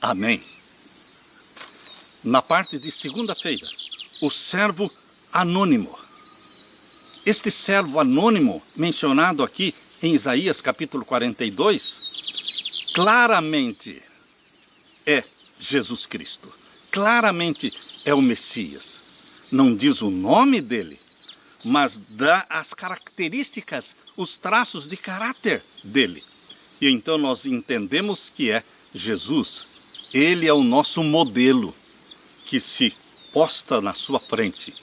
Amém. Na parte de segunda-feira, o servo anônimo. Este servo anônimo, mencionado aqui em Isaías capítulo 42, claramente é Jesus Cristo. Claramente é o Messias. Não diz o nome dele, mas dá as características, os traços de caráter dele. E então nós entendemos que é Jesus. Ele é o nosso modelo que se posta na sua frente.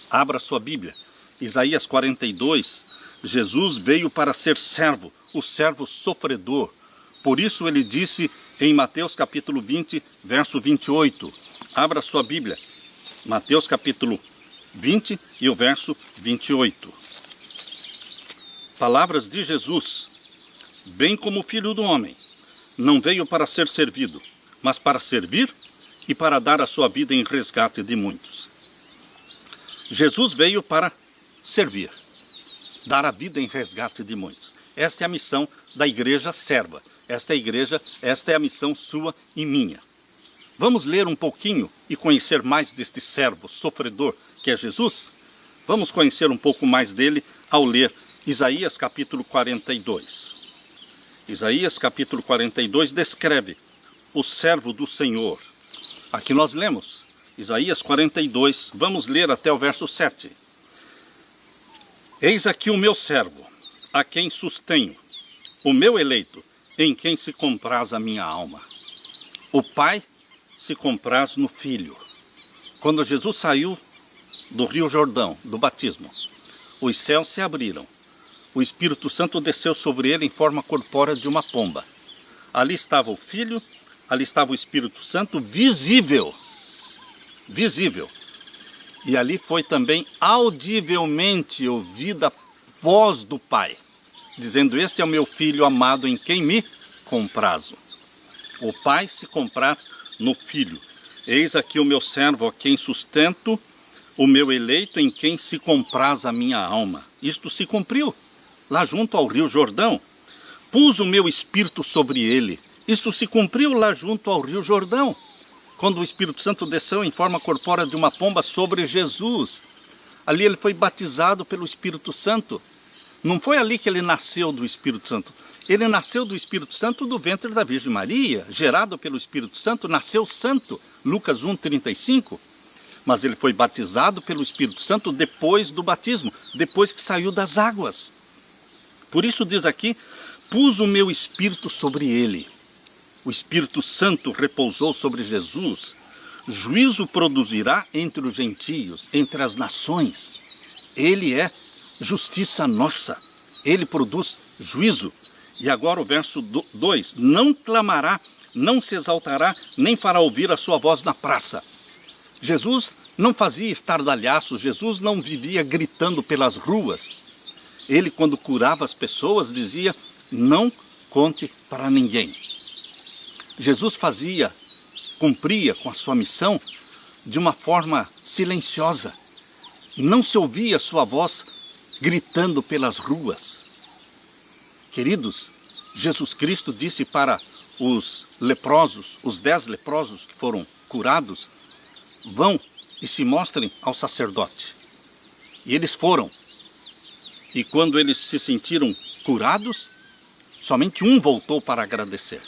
Abra sua Bíblia. Isaías 42, Jesus veio para ser servo, o servo sofredor. Por isso ele disse em Mateus capítulo 20, verso 28. Abra sua Bíblia. Mateus capítulo 20 e o verso 28. Palavras de Jesus. Bem como o Filho do Homem, não veio para ser servido, mas para servir e para dar a sua vida em resgate de muitos. Jesus veio para servir, dar a vida em resgate de muitos. Esta é a missão da igreja serva. Esta é a missão sua e minha. Vamos ler um pouquinho e conhecer mais deste servo sofredor que é Jesus? Vamos conhecer um pouco mais dele ao ler Isaías capítulo 42. Isaías capítulo 42 descreve o servo do Senhor. Aqui nós lemos Isaías 42, vamos ler até o verso 7. Eis aqui o meu servo, a quem sustenho, o meu eleito, em quem se compraz a minha alma. O Pai se compraz no Filho. Quando Jesus saiu do Rio Jordão, do batismo, os céus se abriram. O Espírito Santo desceu sobre ele em forma corpórea de uma pomba. Ali estava o Filho, ali estava o Espírito Santo visível. Visível. E ali foi também audivelmente ouvida a voz do Pai, dizendo: este é o meu Filho amado em quem me comprazo. O Pai se compraz no Filho. Eis aqui o meu servo a quem sustento, o meu eleito em quem se compraz a minha alma. Isto se cumpriu lá junto ao Rio Jordão. Pus o meu Espírito sobre ele. Isto se cumpriu lá junto ao Rio Jordão, quando o Espírito Santo desceu em forma corpórea de uma pomba sobre Jesus. Ali ele foi batizado pelo Espírito Santo. Não foi ali que ele nasceu do Espírito Santo. Ele nasceu do Espírito Santo do ventre da Virgem Maria, gerado pelo Espírito Santo, nasceu santo, Lucas 1:35. Mas ele foi batizado pelo Espírito Santo depois do batismo, depois que saiu das águas. Por isso diz aqui: pus o meu Espírito sobre ele. O Espírito Santo repousou sobre Jesus. Juízo produzirá entre os gentios, entre as nações. Ele é justiça nossa. Ele produz juízo. E agora o verso 2. Não clamará, não se exaltará, nem fará ouvir a sua voz na praça. Jesus não fazia estardalhaços. Jesus não vivia gritando pelas ruas. Ele, quando curava as pessoas, dizia: não conte para ninguém. Jesus cumpria com a sua missão de uma forma silenciosa. Não se ouvia a sua voz gritando pelas ruas. Queridos, Jesus Cristo disse para os leprosos, os 10 leprosos que foram curados: vão e se mostrem ao sacerdote. E eles foram. E quando eles se sentiram curados, somente um voltou para agradecer.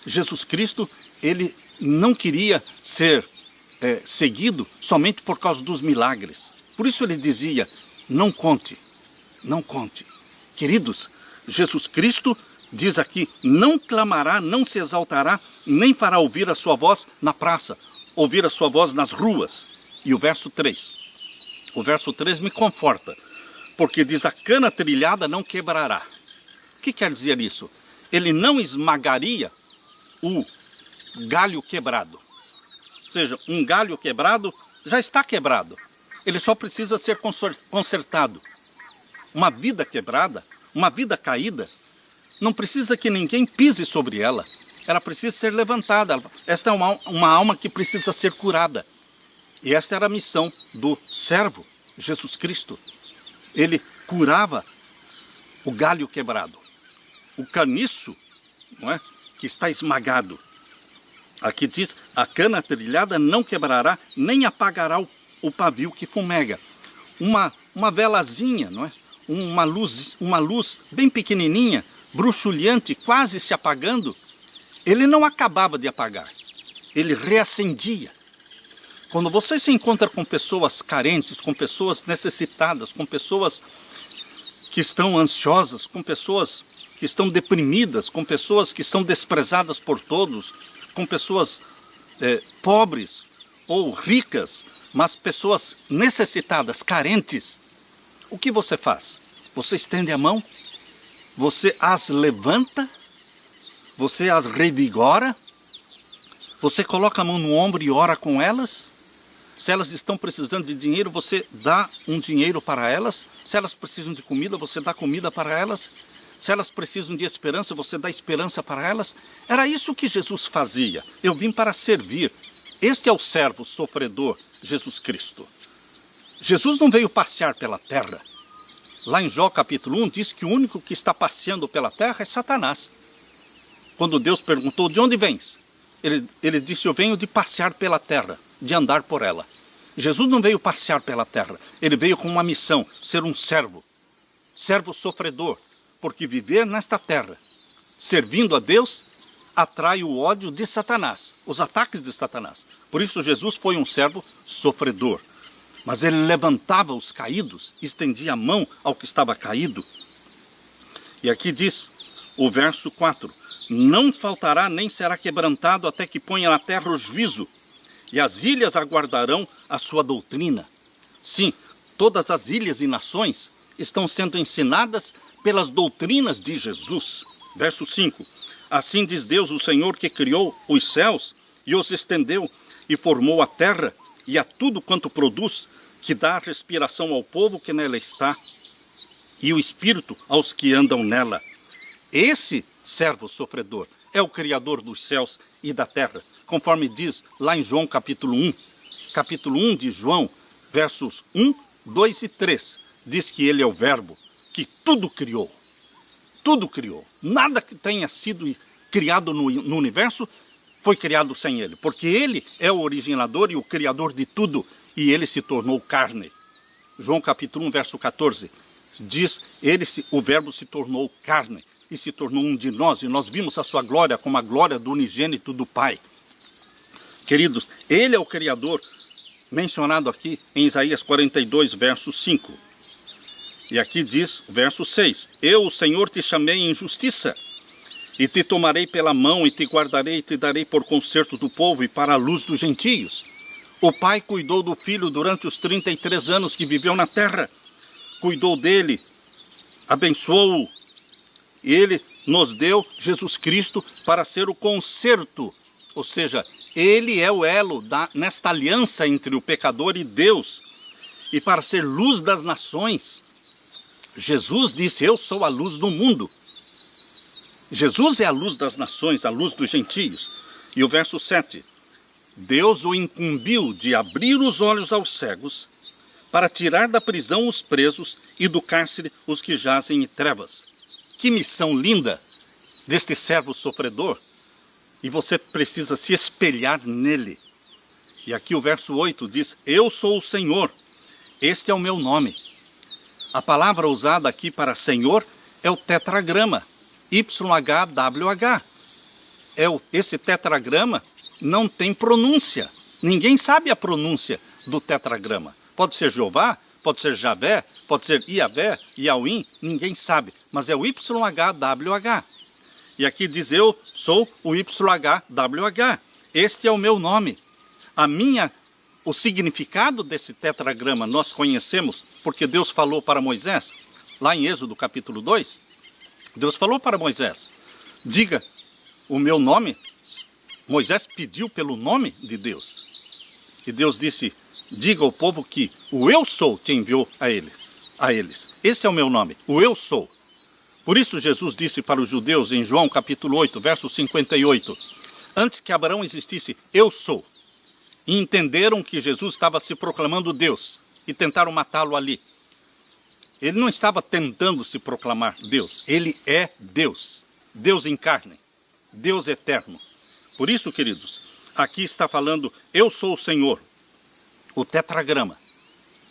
Jesus Cristo, ele não queria ser seguido somente por causa dos milagres. Por isso ele dizia: não conte, não conte. Queridos, Jesus Cristo diz aqui: não clamará, não se exaltará, nem fará ouvir a sua voz na praça, ouvir a sua voz nas ruas. E o verso 3. O verso 3 me conforta, porque diz: a cana trilhada não quebrará. O que quer dizer isso? Ele não esmagaria o galho quebrado. Ou seja, um galho quebrado já está quebrado. Ele só precisa ser consertado. Uma vida quebrada, uma vida caída, não precisa que ninguém pise sobre ela. Ela precisa ser levantada. Esta é uma alma que precisa ser curada. E esta era a missão do servo, Jesus Cristo. Ele curava o galho quebrado, o caniço, não é, que está esmagado. Aqui diz, a cana trilhada não quebrará, nem apagará o pavio que fumega. Uma velazinha, não é? Uma luz bem pequenininha, bruxuleante, quase se apagando, ele não acabava de apagar, ele reacendia. Quando você se encontra com pessoas carentes, com pessoas necessitadas, com pessoas que estão ansiosas, com pessoas que estão deprimidas, com pessoas que são desprezadas por todos, com pessoas pobres ou ricas, mas pessoas necessitadas, carentes, o que você faz? Você estende a mão, você as levanta, você as revigora, você coloca a mão no ombro e ora com elas. Se elas estão precisando de dinheiro, você dá um dinheiro para elas. Se elas precisam de comida, você dá comida para elas. Se elas precisam de esperança, você dá esperança para elas. Era isso que Jesus fazia. Eu vim para servir. Este é o servo sofredor, Jesus Cristo. Jesus não veio passear pela terra. Lá em Jó capítulo 1 diz que o único que está passeando pela terra é Satanás. Quando Deus perguntou, de onde vens? Ele disse, eu venho de passear pela terra, de andar por ela. Jesus não veio passear pela terra, ele veio com uma missão, ser um servo sofredor, porque viver nesta terra, servindo a Deus, atrai o ódio de Satanás, os ataques de Satanás. Por isso Jesus foi um servo sofredor, mas ele levantava os caídos, estendia a mão ao que estava caído. E aqui diz o verso 4, não faltará nem será quebrantado até que ponha na terra o juízo, e as ilhas aguardarão a sua doutrina. Sim, todas as ilhas e nações estão sendo ensinadas pelas doutrinas de Jesus. Verso 5, assim diz Deus, o Senhor que criou os céus e os estendeu e formou a terra e a tudo quanto produz, que dá respiração ao povo que nela está e o espírito aos que andam nela. Esse servo sofredor é o Criador dos céus e da terra, conforme diz lá em João capítulo 1 de João, versos 1, 2 e 3, diz que ele é o verbo que tudo criou, nada que tenha sido criado no universo foi criado sem ele, porque ele é o originador e o criador de tudo, e ele se tornou carne. João capítulo 1, verso 14, diz, o verbo se tornou carne, e se tornou um de nós, e nós vimos a sua glória como a glória do unigênito do Pai. Queridos, ele é o Criador, mencionado aqui em Isaías 42, verso 5. E aqui diz, verso 6, eu, o Senhor, te chamei em justiça, e te tomarei pela mão, e te guardarei, e te darei por conserto do povo, e para a luz dos gentios. O Pai cuidou do Filho durante os 33 anos que viveu na terra, cuidou dele, abençoou-o, e ele nos deu Jesus Cristo para ser o conserto, ou seja, ele é o elo nesta aliança entre o pecador e Deus, e para ser luz das nações. Jesus disse, eu sou a luz do mundo. Jesus é a luz das nações, a luz dos gentios. E o verso 7, Deus o incumbiu de abrir os olhos aos cegos, para tirar da prisão os presos e do cárcere os que jazem em trevas. Que missão linda deste servo sofredor, e você precisa se espelhar nele. E aqui o verso 8 diz, eu sou o Senhor, este é o meu nome. A palavra usada aqui para Senhor é o tetragrama, YHWH. Esse tetragrama não tem pronúncia, ninguém sabe a pronúncia do tetragrama. Pode ser Jeová, pode ser Javé, pode ser Iavé, Iauim, ninguém sabe, mas é o YHWH. E aqui diz, eu sou o YHWH, este é o meu nome. O significado desse tetragrama nós conhecemos, porque Deus falou para Moisés, lá em Êxodo capítulo 2, Deus falou para Moisés, diga o meu nome. Moisés pediu pelo nome de Deus. E Deus disse, diga ao povo que o eu sou te enviou a eles. Esse é o meu nome, o eu sou. Por isso Jesus disse para os judeus em João capítulo 8, verso 58, antes que Abraão existisse, eu sou. E entenderam que Jesus estava se proclamando Deus e tentaram matá-lo ali. Ele não estava tentando se proclamar Deus, ele é Deus, Deus em carne, Deus eterno. Por isso, queridos, Aqui está falando, eu sou o Senhor, o tetragrama.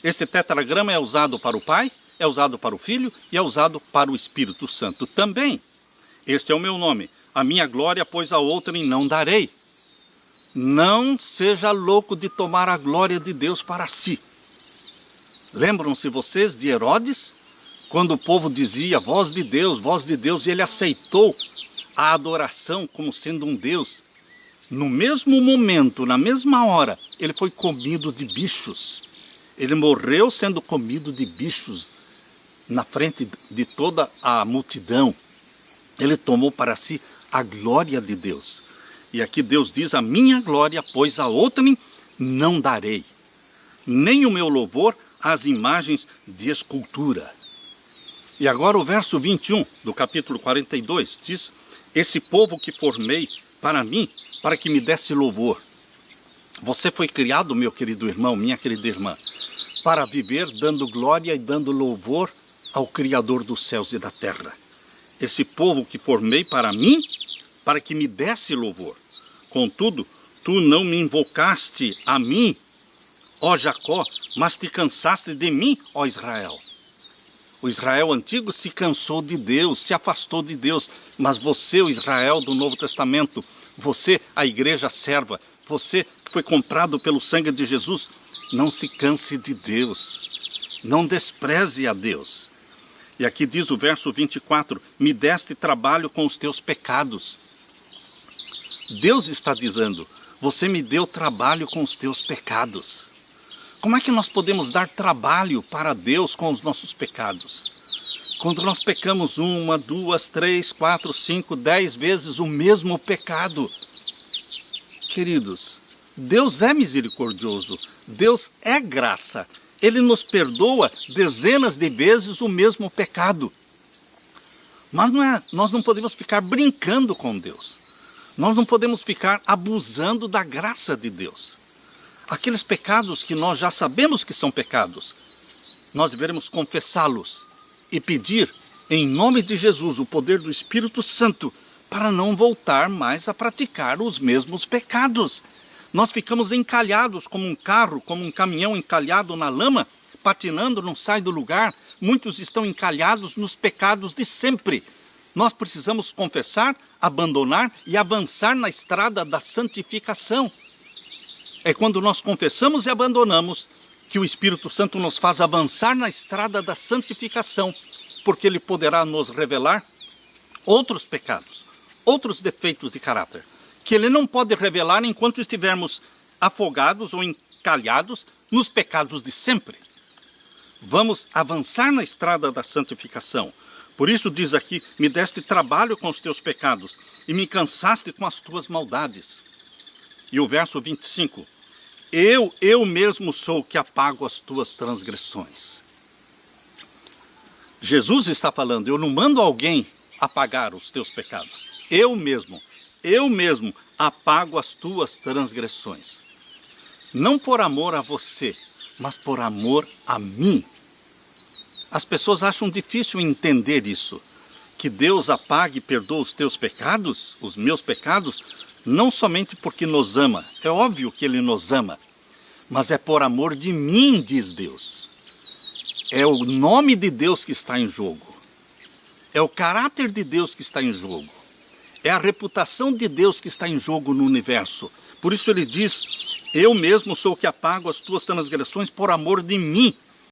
Esse tetragrama é usado para o Pai, é usado para o Filho e é usado para o Espírito Santo também. Este é o meu nome, a minha glória, pois a outrem não darei. Não seja louco de tomar a glória de Deus para si. Lembram-se vocês de Herodes? Quando o povo dizia voz de Deus, e ele aceitou a adoração como sendo um Deus. No mesmo momento, na mesma hora, ele foi comido de bichos. Ele morreu sendo comido de bichos na frente de toda a multidão. Ele tomou para si a glória de Deus. E aqui Deus diz, a minha glória, pois a outrem não darei, nem o meu louvor às imagens de escultura. E agora o verso 21 do capítulo 42 diz, esse povo que formei para mim, para que me desse louvor. Você foi criado, meu querido irmão, minha querida irmã, para viver dando glória e dando louvor ao Criador dos céus e da terra. Esse povo que formei para mim, para que me desse louvor. Contudo, tu não me invocaste a mim, ó Jacó, mas te cansaste de mim, ó Israel. O Israel antigo se cansou de Deus, se afastou de Deus, mas você, o Israel do Novo Testamento, você, a igreja serva, você que foi comprado pelo sangue de Jesus, não se canse de Deus, não despreze a Deus. E aqui diz o verso 24, me deste trabalho com os teus pecados. Deus está dizendo, você me deu trabalho com os teus pecados. Como é que nós podemos dar trabalho para Deus com os nossos pecados? Quando nós pecamos 1, 2, 3, 4, 5, 10 vezes o mesmo pecado. Queridos, Deus é misericordioso, Deus é graça. Ele nos perdoa dezenas de vezes o mesmo pecado. Mas nós não podemos ficar brincando com Deus. Nós não podemos ficar abusando da graça de Deus. Aqueles pecados que nós já sabemos que são pecados, nós devemos confessá-los e pedir, em nome de Jesus, o poder do Espírito Santo, para não voltar mais a praticar os mesmos pecados. Nós ficamos encalhados como um carro, como um caminhão encalhado na lama, patinando, não sai do lugar. Muitos estão encalhados nos pecados de sempre. Nós precisamos confessar, abandonar e avançar na estrada da santificação. É quando nós confessamos e abandonamos que o Espírito Santo nos faz avançar na estrada da santificação, porque Ele poderá nos revelar outros pecados, outros defeitos de caráter, que Ele não pode revelar enquanto estivermos afogados ou encalhados nos pecados de sempre. Vamos avançar na estrada da santificação. Por isso diz aqui, me deste trabalho com os teus pecados e me cansaste com as tuas maldades. E o verso 25, eu mesmo sou que apago as tuas transgressões. Jesus está falando, eu não mando alguém apagar os teus pecados. Eu mesmo apago as tuas transgressões. Não por amor a você, mas por amor a mim. As pessoas acham difícil entender isso, que Deus apague e perdoa os teus pecados, os meus pecados, não somente porque nos ama, é óbvio que Ele nos ama, mas é por amor de mim, diz Deus. É o nome de Deus que está em jogo, é o caráter de Deus que está em jogo, é a reputação de Deus que está em jogo no universo. Por isso Ele diz, eu mesmo sou o que apago as tuas transgressões por amor de mim.